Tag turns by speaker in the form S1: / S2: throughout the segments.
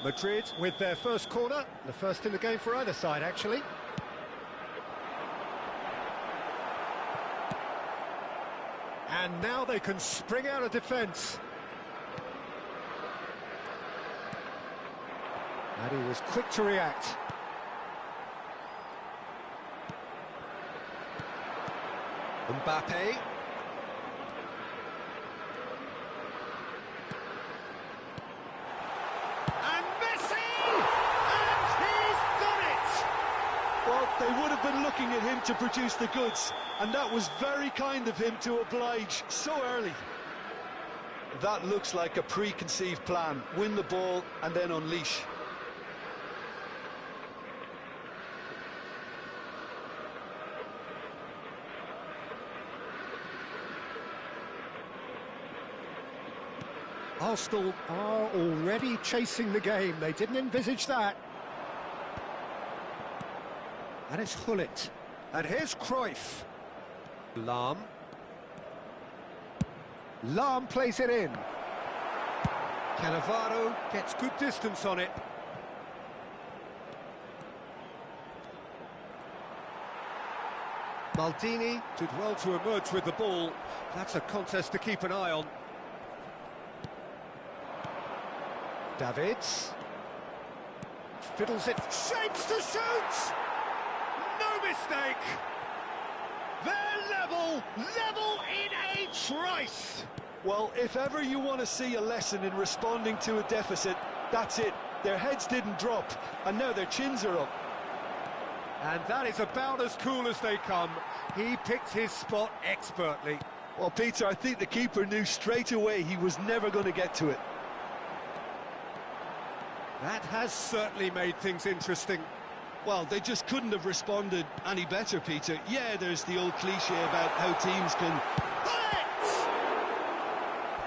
S1: Madrid with their first corner, the first in the game for either side, actually. And now they can spring out of defence. And he was quick to react. Mbappe. And Messi! And he's done it!
S2: Well, they would have been looking at him to produce the goods, and that was very kind of him to oblige so early. That looks like a preconceived plan. Win the ball and then unleash.
S1: Arsenal are already chasing the game. They didn't envisage that. And it's Gullit. And here's Cruyff. Lahm. Lahm plays it in. Cannavaro gets good distance on it. Maldini did well to emerge with the ball. That's a contest to keep an eye on. Davids. Fiddles it. Shapes to shoot! No mistake! They're level in a trice!
S2: Well, if ever you want to see a lesson in responding to a deficit, that's it. Their heads didn't drop, and now their chins are up.
S1: And that is about as cool as they come. He picked his spot expertly.
S2: Well, Peter, I think the keeper knew straight away he was never going to get to it.
S1: That has certainly made things interesting.
S2: Well, they just couldn't have responded any better, Peter. Yeah, there's the old cliche about how teams can...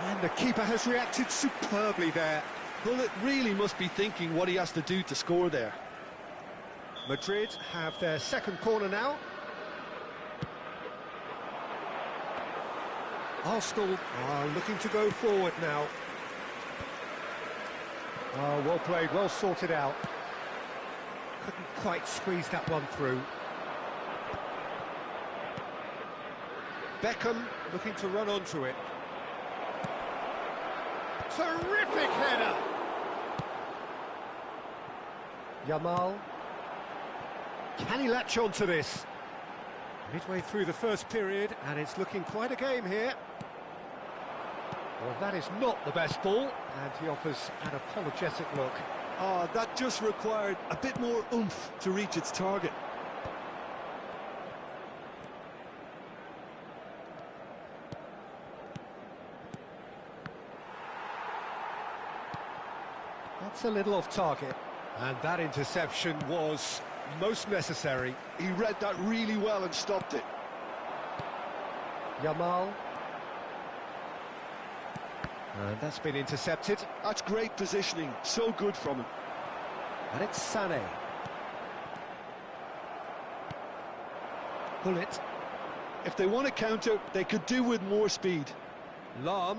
S1: And the keeper has reacted superbly there.
S2: Gullit really must be thinking what he has to do to score there.
S1: Madrid have their second corner now. Arsenal are looking to go forward now. Oh, well played, well sorted out. Couldn't quite squeeze that one through. Beckham looking to run onto it. Terrific header! Yamal. Can he latch onto this? Midway through the first period, and it's looking quite a game here. Well, that is not the best ball, and he offers an apologetic look.
S2: Ah, that just required a bit more oomph to reach its target.
S1: That's a little off target. And that interception was most necessary.
S2: He read that really well and stopped it.
S1: Yamal. And that's been intercepted.
S2: That's great positioning, so good from him.
S1: And it's Sané. Gullit.
S2: If they want to counter, they could do with more speed.
S1: Lahm.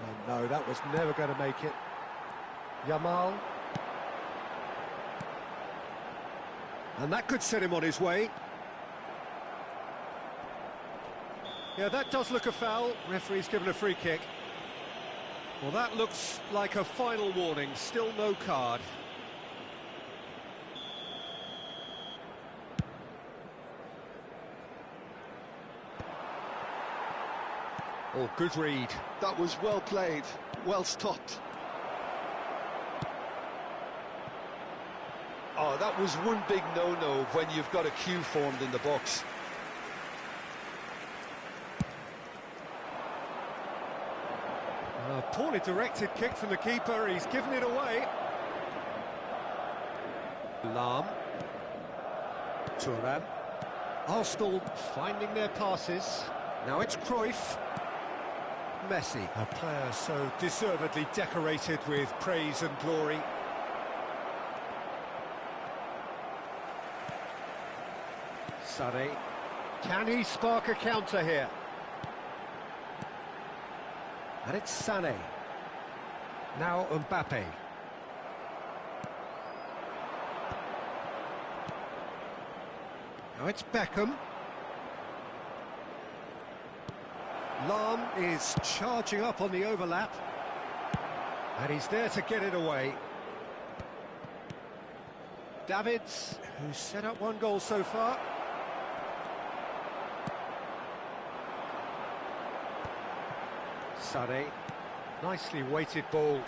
S1: Oh no, that was never going to make it. Yamal. And that could set him on his way. Yeah, that does look a foul. Referee's given a free kick. Well, that looks like a final warning. Still no card. Oh, good read.
S2: That was well played, well stopped. Oh, that was one big no-no when you've got a queue formed in the box.
S1: A poorly directed kick from the keeper, he's given it away. Lahm. Thuram. Arsenal finding their passes. Now it's Cruyff. Messi, a player so deservedly decorated with praise and glory. Sané. Can he spark a counter here? And it's Sané. Now Mbappe. Now it's Beckham. Lam is charging up on the overlap. And he's there to get it away. Davids, who's set up one goal so far. Sané. Nicely weighted ball.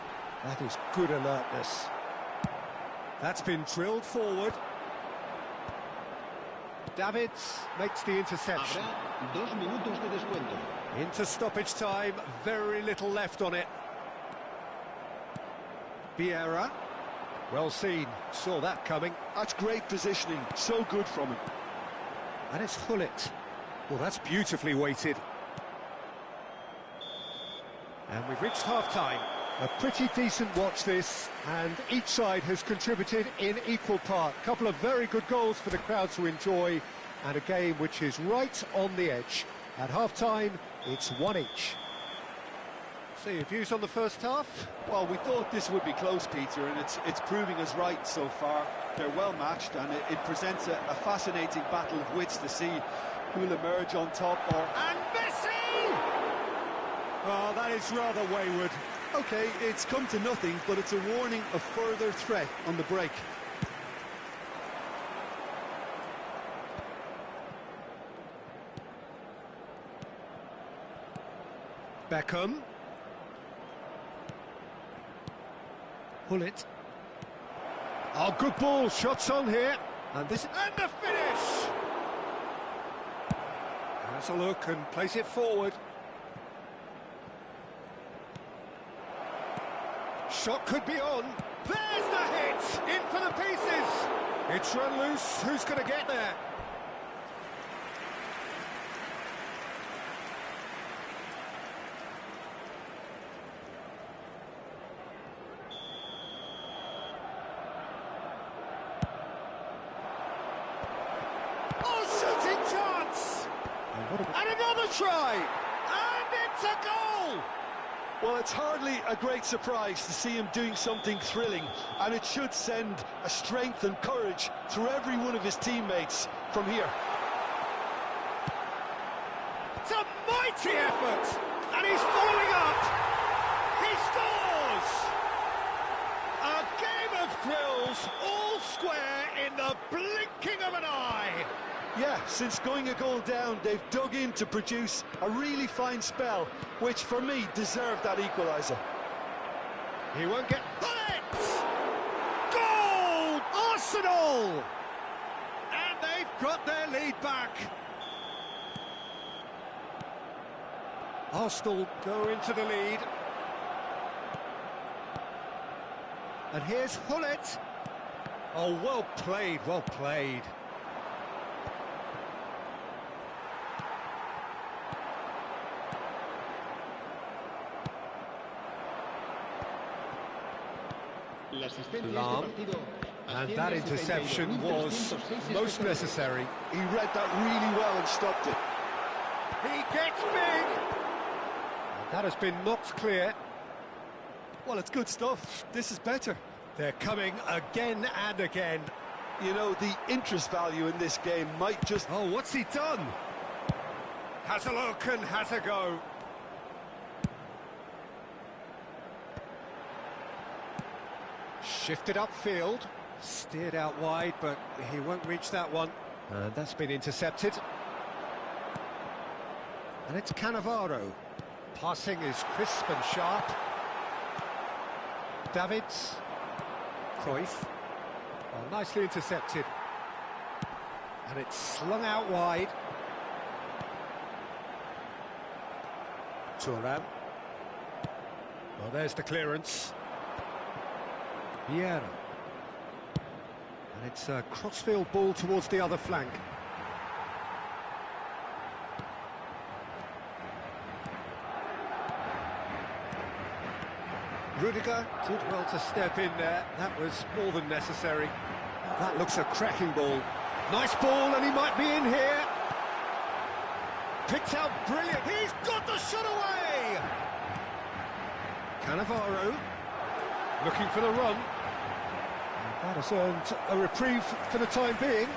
S1: That is good alertness. That's been drilled forward. Davids makes the interception.
S3: Habrá 2 minutos de descuento.
S1: Into stoppage time, very little left on it. Vieira, well seen, saw that coming.
S2: That's great positioning, so good from him.
S1: And it's Hullet. Well, that's beautifully weighted. And we've reached half-time. A pretty decent watch this, and each side has contributed in equal part. A couple of very good goals for the crowd to enjoy, and a game which is right on the edge. At half-time, it's 1 each. So your views on the first half?
S2: Well, we thought this would be close, Peter, and it's proving us right so far. They're well matched, and it presents a fascinating battle of wits to see who'll emerge on top.
S1: And Messi! Oh, that is rather wayward.
S2: OK, it's come to nothing, but it's a warning of further threat on the break.
S1: Beckham. Hullet. Oh, good ball, shots on here. And the finish! Has a look and plays it forward. Shot could be on. There's the hit! In for the pieces! It's run loose. Who's going to get there? Oh, shooting chance! And another try! And it's a goal!
S2: Well, it's hardly a great surprise to see him doing something thrilling, and it should send a strength and courage through every one of his teammates from here.
S1: It's a mighty effort, and he's following up. He scores! A game of thrills, all square in the blinking of an eye.
S2: Yeah, since going a goal down, they've dug in to produce a really fine spell, which for me deserved that equaliser.
S1: He won't get it! Goal! Arsenal! And they've got their lead back. Arsenal go into the lead. And here's Hullet. Oh, well played, well played. Lam, and that interception was most necessary.
S2: He read that really well and stopped it.
S1: He gets big! And that has been knocked clear.
S2: Well, it's good stuff. This is better.
S1: They're coming again and again.
S2: You know, the interest value in this game might just...
S1: Oh, what's he done? Has a look and has a go. Shifted upfield, steered out wide, but he won't reach that one. And that's been intercepted. And it's Cannavaro. Passing is crisp and sharp. Davids. Cruyff. Well, nicely intercepted. And it's slung out wide. Thuram. Well, there's the clearance. Vieira. And it's a crossfield ball towards the other flank. Rudiger did well to step in there. That was more than necessary. That looks a cracking ball. Nice ball, and he might be in here. Picked out brilliant. He's got the shot away! Cannavaro looking for the run. And that has earned a reprieve for the time being.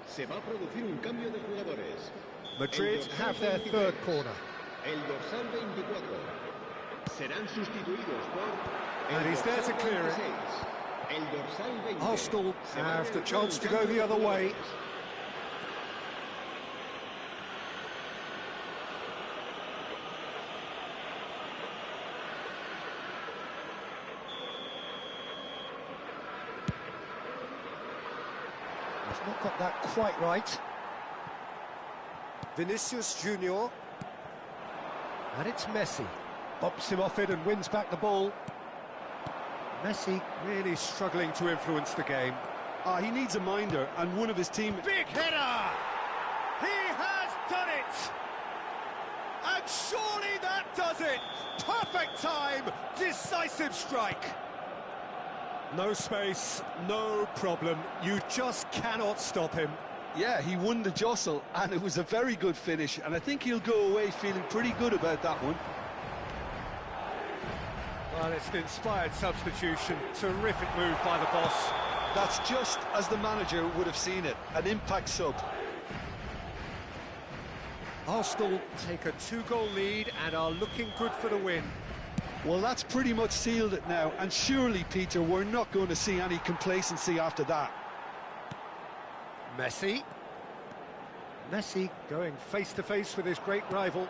S3: Se va a producir un cambio de jugadores.
S1: Madrid have their third corner.
S3: El dorsal 24. Serán sustituidos por...
S1: And he's there to clear it.
S3: El dorsal 20.
S1: Arsenal have the chance to go the other way. He's not got that quite right. Vinicius Junior. And it's Messi. Bumps him off it and wins back the ball. Messi really struggling to influence the game.
S2: He needs a minder, and one of his team...
S1: Big header! He has done it! And surely that does it! Perfect time, decisive strike. No space, no problem. You just cannot stop him.
S2: Yeah, he won the jostle, and it was a very good finish, and I think he'll go away feeling pretty good about that one.
S1: Well, it's an inspired substitution. Terrific move by the boss.
S2: That's just as the manager would have seen it, an impact sub.
S1: Arsenal take a 2-goal lead and are looking good for the win.
S2: Well, that's pretty much sealed it now, and surely, Peter, we're not going to see any complacency after that.
S1: Messi. Messi going face-to-face with his great rival.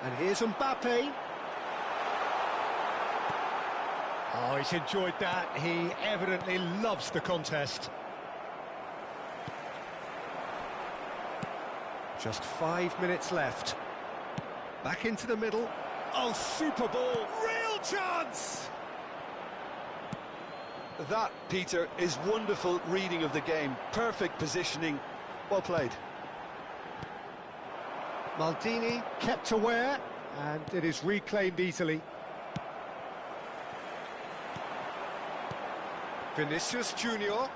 S1: And here's Mbappe. Oh, he's enjoyed that. He evidently loves the contest. Just 5 minutes left. Back into the middle. Oh, super ball. Real chance!
S2: That, Peter, is wonderful reading of the game. Perfect positioning. Well played.
S1: Maldini kept aware, and it is reclaimed easily. Vinicius Junior.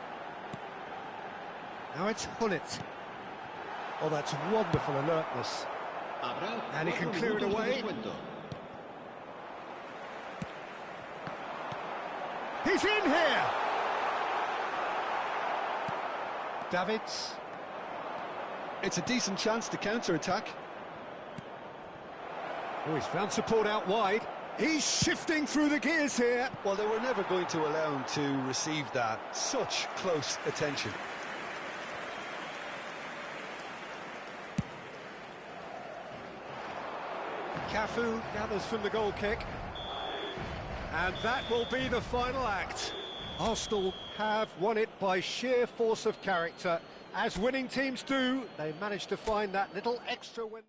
S1: Now it's Hunnit. Oh, that's wonderful alertness. And he can clear it away. He's in here! Davids.
S2: It's a decent chance to counter-attack.
S1: Oh, he's found support out wide. He's shifting through the gears here.
S2: Well, they were never going to allow him to receive that. Such close attention.
S1: Cafu gathers from the goal kick. And that will be the final act. Arsenal have won it by sheer force of character. As winning teams do, they managed to find that little extra when...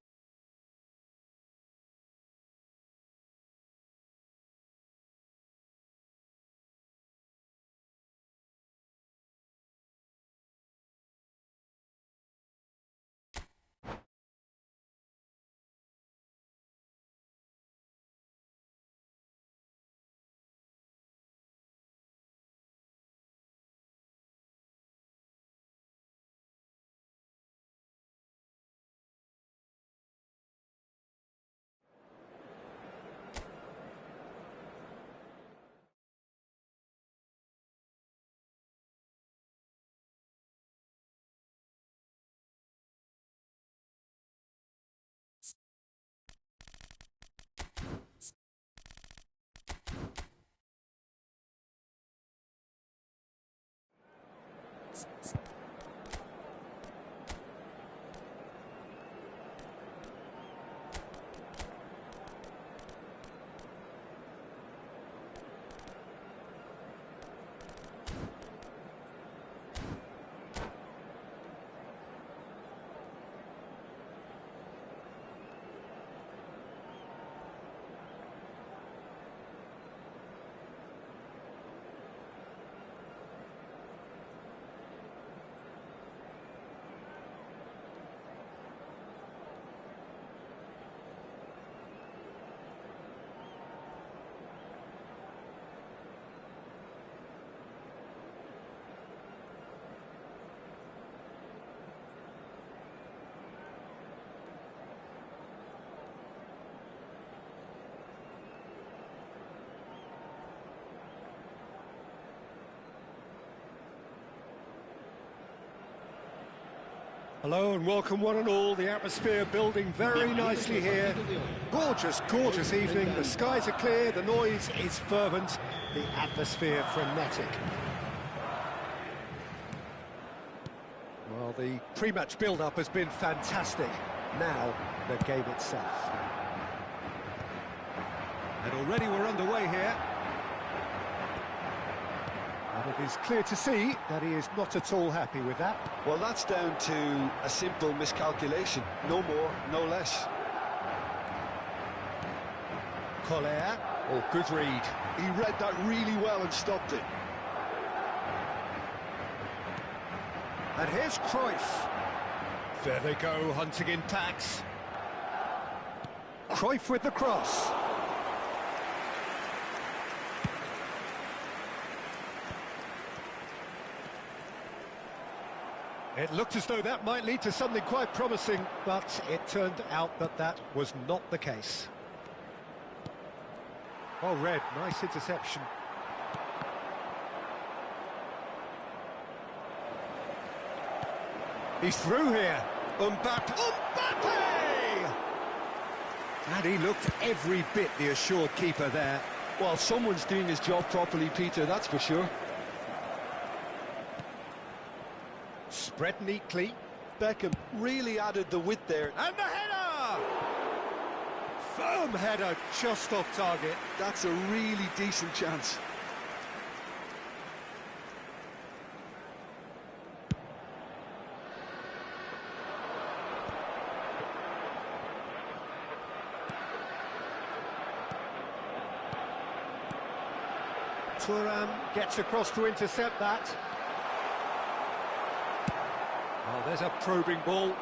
S1: Hello and welcome one and all. The atmosphere building very nicely here. Gorgeous, gorgeous evening. The skies are clear, the noise is fervent, the atmosphere frenetic. Well, the pre-match build-up has been fantastic. Now, the game itself. And already we're underway here. And it is clear to see that he is not at all happy with that.
S2: Well, that's down to a simple miscalculation. No more, no less.
S1: Collier. Oh, good read.
S2: He read that really well and stopped it.
S1: And here's Cruyff. There they go, hunting in packs. Cruyff with the cross. It looked as though that might lead to something quite promising, but it turned out that that was not the case. Oh, Red, nice interception. He's through here. Mbappe! And he looked every bit the assured keeper there.
S2: Well, someone's doing his job properly, Peter, that's for sure.
S1: Spread neatly.
S2: Beckham really added the width there.
S1: And the header! Firm header, just off target.
S2: That's a really decent chance.
S1: Thuram gets across to intercept that. Oh, there's a probing ball.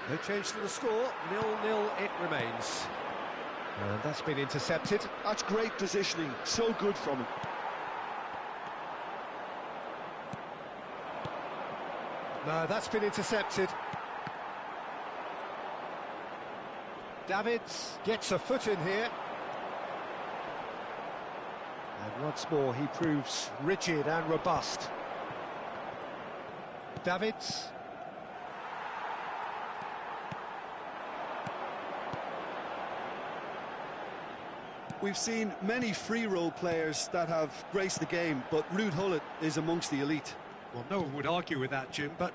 S1: No change to the score, 0-0 it remains. And that's been intercepted.
S2: That's great positioning, so good from him.
S1: No, that's been intercepted. Davids gets a foot in here. And once more he proves rigid and robust. Davids.
S2: We've seen many free role players that have graced the game, but Ruud Gullit is amongst the elite.
S1: Well, no one would argue with that, Jim, but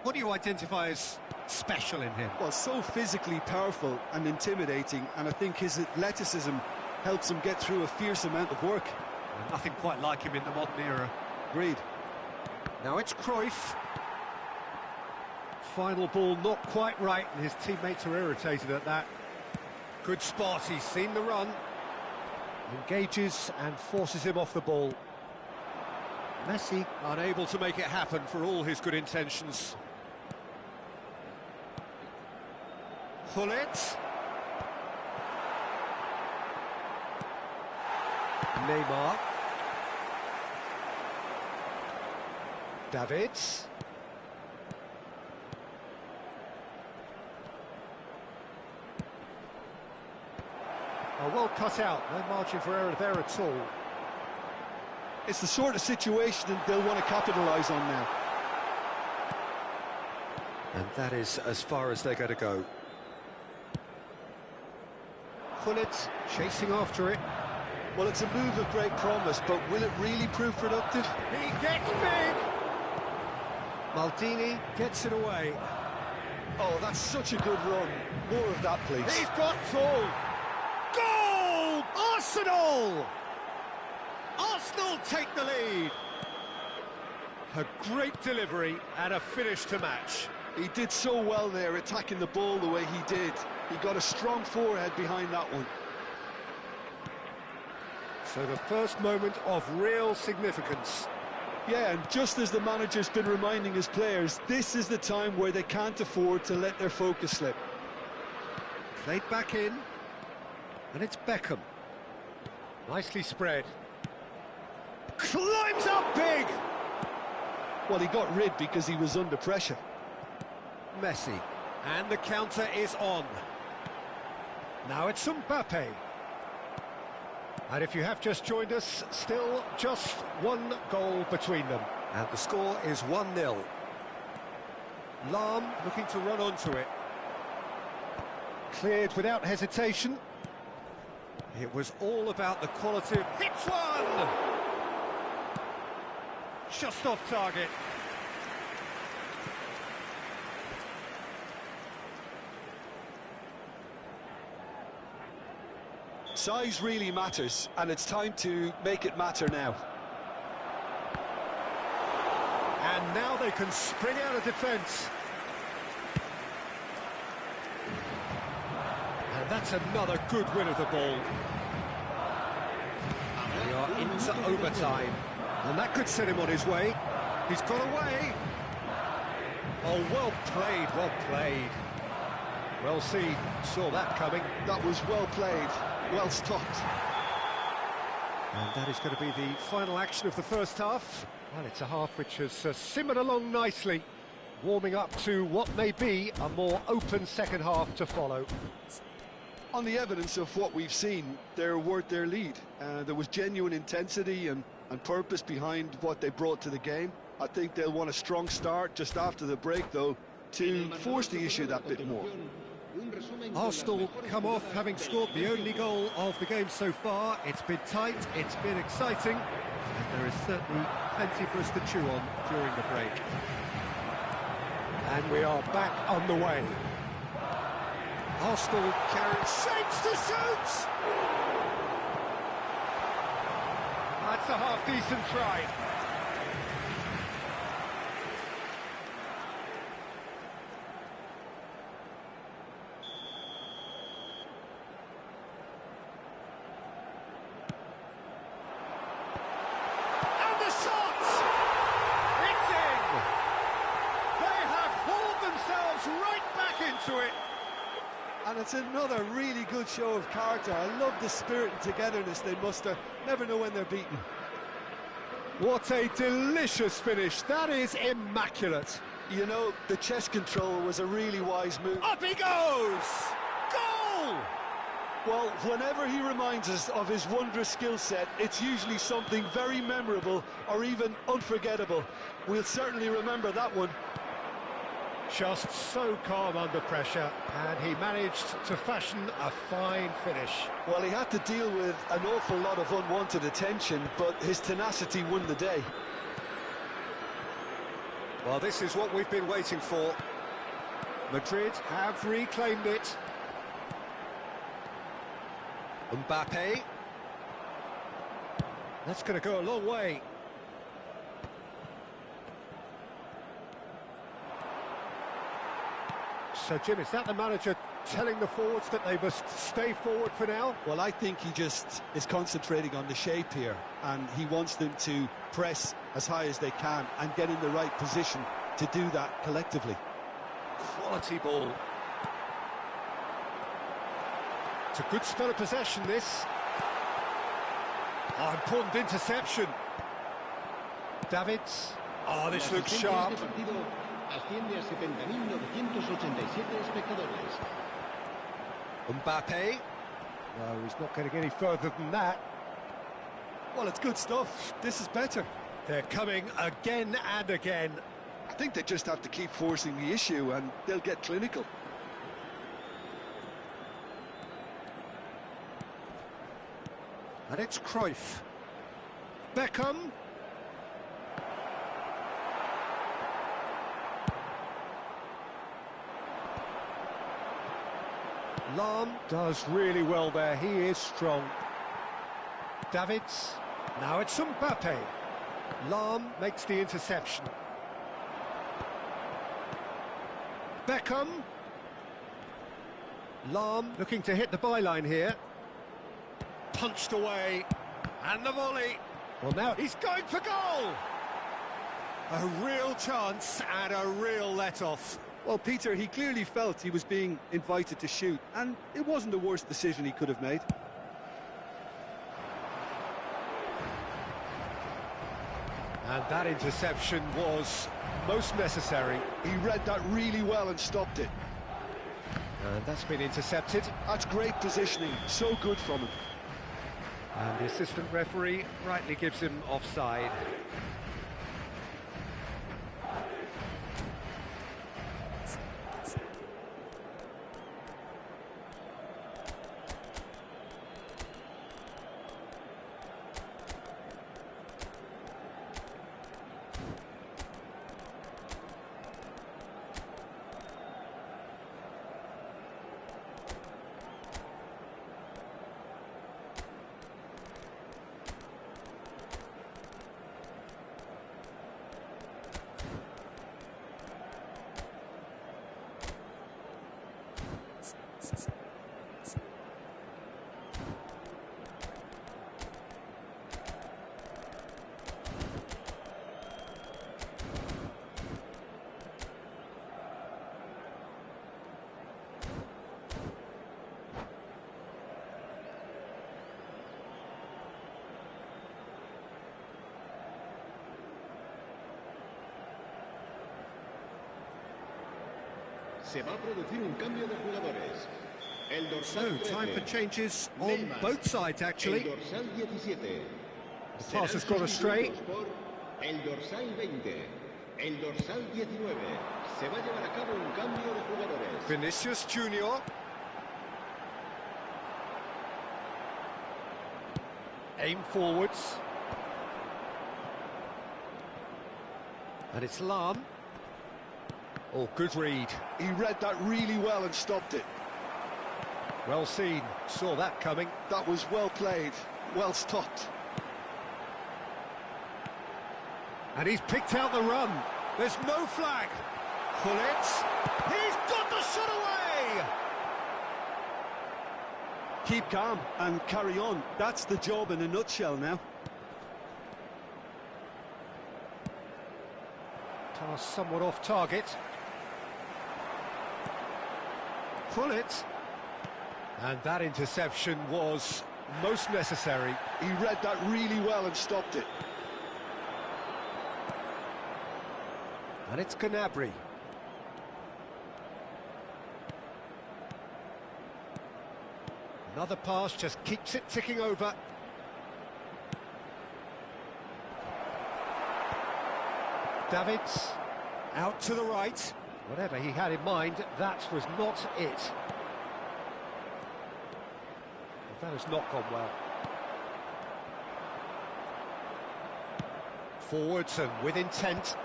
S1: what do you identify as special in him?
S2: Well, so physically powerful and intimidating, and I think his athleticism helps him get through a fierce amount of work.
S1: Well, nothing quite like him in the modern era.
S2: Agreed.
S1: Now it's Cruyff. Final ball not quite right, and his teammates are irritated at that. Good spot, he's seen the run. Engages and forces him off the ball. Messi unable to make it happen for all his good intentions. Gullit. Neymar. Davids. Oh, well cut out, no margin for error there at all.
S2: It's the sort of situation that they'll want to capitalise on now.
S1: And that is as far as they're going to go. Gullit chasing after it.
S2: Well, it's a move of great promise, but will it really prove productive?
S1: He gets big! Maldini gets it away.
S2: Oh, that's such a good run. More of that, please.
S1: He's got full. Goal! Arsenal! Arsenal take the lead. A great delivery and a finish to match.
S2: He did so well there, attacking the ball the way he did. He got a strong forehead behind that one.
S1: So the first moment of real significance.
S2: Yeah, and just as the manager's been reminding his players, this is the time where they can't afford to let their focus slip.
S1: Played back in, and it's Beckham. Nicely spread. Climbs up big!
S2: Well, he got rid because he was under pressure.
S1: Messi, and the counter is on. Now it's Mbappe. And if you have just joined us, still just one goal between them. And the score is 1-0. Lahm looking to run onto it. Cleared without hesitation. It was all about the quality of... Hits one! Just off target.
S2: Size really matters, and it's time to make it matter now.
S1: And now they can spring out of defence. And that's another good win of the ball. We are into overtime. And that could set him on his way. He's got away. Oh, well played, well played. Well seen, saw that coming.
S2: That was well played, well stopped.
S1: And that is going to be the final action of the first half. Well, it's a half which has simmered along nicely, warming up to what may be a more open second half to follow.
S2: On the evidence of what we've seen, they're worth their lead. There was genuine intensity and purpose behind what they brought to the game. I think they'll want a strong start just after the break, though, to force the issue that bit more.
S1: Arsenal come off having scored the only goal of the game so far. It's been tight, it's been exciting, and there is certainly plenty for us to chew on during the break. And we are back on the way. Arsenal carrying shapes to shoot! That's a half-decent try. And the shot! It's in! They have hauled themselves right back into it.
S2: And it's another really good show of character. I love the spirit and togetherness they muster. Never know when they're beaten.
S1: What a delicious finish. That is immaculate.
S2: You know, the chest control was a really wise move.
S1: Up he goes! Goal!
S2: Well, whenever he reminds us of his wondrous skill set, it's usually something very memorable or even unforgettable. We'll certainly remember that one.
S1: Just so calm under pressure, and he managed to fashion a fine finish.
S2: Well, he had to deal with an awful lot of unwanted attention, but his tenacity won the day.
S1: Well, this is what we've been waiting for. Madrid have reclaimed it. Mbappe. That's going to go a long way. So, Jim, is that the manager telling the forwards that they must stay forward for now?
S2: Well, I think he just is concentrating on the shape here, and he wants them to press as high as they can and get in the right position to do that collectively.
S1: Quality ball. It's a good spell of possession, this. Oh, important interception. Davids. Oh, this looks sharp.
S3: Asciende a 70.987 espectadores.
S1: Mbappe. No, he's not getting any further than that.
S2: Well, it's good stuff. This is better.
S1: They're coming again and again.
S2: I think they just have to keep forcing the issue and they'll get clinical.
S1: And it's Cruyff. Beckham. Lahm does really well there, he is strong. Davids, now it's Mbappe. Lahm makes the interception. Beckham. Lahm looking to hit the byline here. Punched away, and the volley. Well, now he's going for goal! A real chance and a real let-off.
S2: Well, Peter, he clearly felt he was being invited to shoot, and it wasn't the worst decision he could have made.
S1: And that interception was most necessary.
S2: He read that really well and stopped it.
S1: And that's been intercepted.
S2: That's great positioning, so good from him.
S1: And the assistant referee rightly gives him offside.
S3: Se va a producir un cambio de jugadores. El
S1: So,
S3: dorsal
S1: time
S3: 13,
S1: for changes on
S3: Neymar.
S1: both sides,
S3: El
S1: actually.
S3: dorsal 17.
S1: The pass has gone astray.
S3: Por el dorsal 20. El dorsal 19. Se va a llevar a cabo un cambio de jugadores.
S1: Vinicius Junior. Aim forwards. And it's Lam. Oh, good read.
S2: He read that really well and stopped it.
S1: Well seen. Saw that coming.
S2: That was well played, well stopped.
S1: And he's picked out the run. There's no flag. Pullets. He's got the shot away!
S2: Keep calm and carry on. That's the job in a nutshell now.
S1: Pass somewhat off target. Pullets. And that interception was most necessary.
S2: He read that really well and stopped it.
S1: And it's Gnabry. Another pass just keeps it ticking over. Davids out to the right. Whatever he had in mind, that was not it. That has not gone well. Forwards and with intent.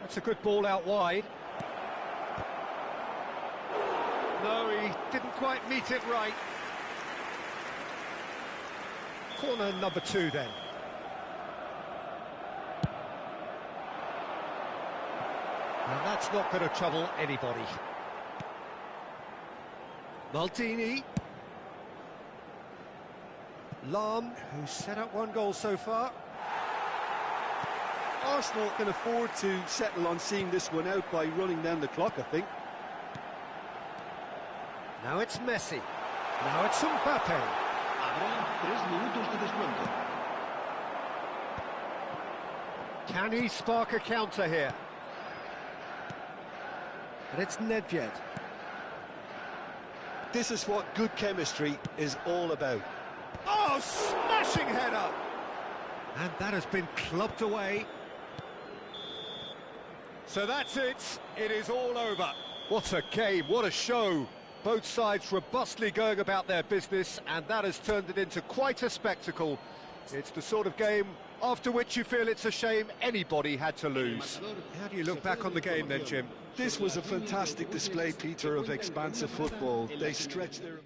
S1: That's a good ball out wide. No, he didn't quite meet it right. Corner number 2 then. And that's not going to trouble anybody. Maldini. Lam, who's set up 1 goal so far.
S2: Arsenal can afford to settle on seeing this one out by running down the clock, I think.
S1: Now it's Messi. Now it's Mbappe.
S3: Habrá 3 minutos de descuento.
S1: Can he spark a counter here? And it's Nedved.
S2: This is what good chemistry is all about.
S1: Oh, smashing header! And that has been clubbed away. So that's it. It is all over. What a game, what a show. Both sides robustly going about their business, and that has turned it into quite a spectacle. It's the sort of game after which you feel it's a shame anybody had to lose. How do you look back on the game then, Jim?
S2: This was a fantastic display, Peter, of expansive football. They stretched their...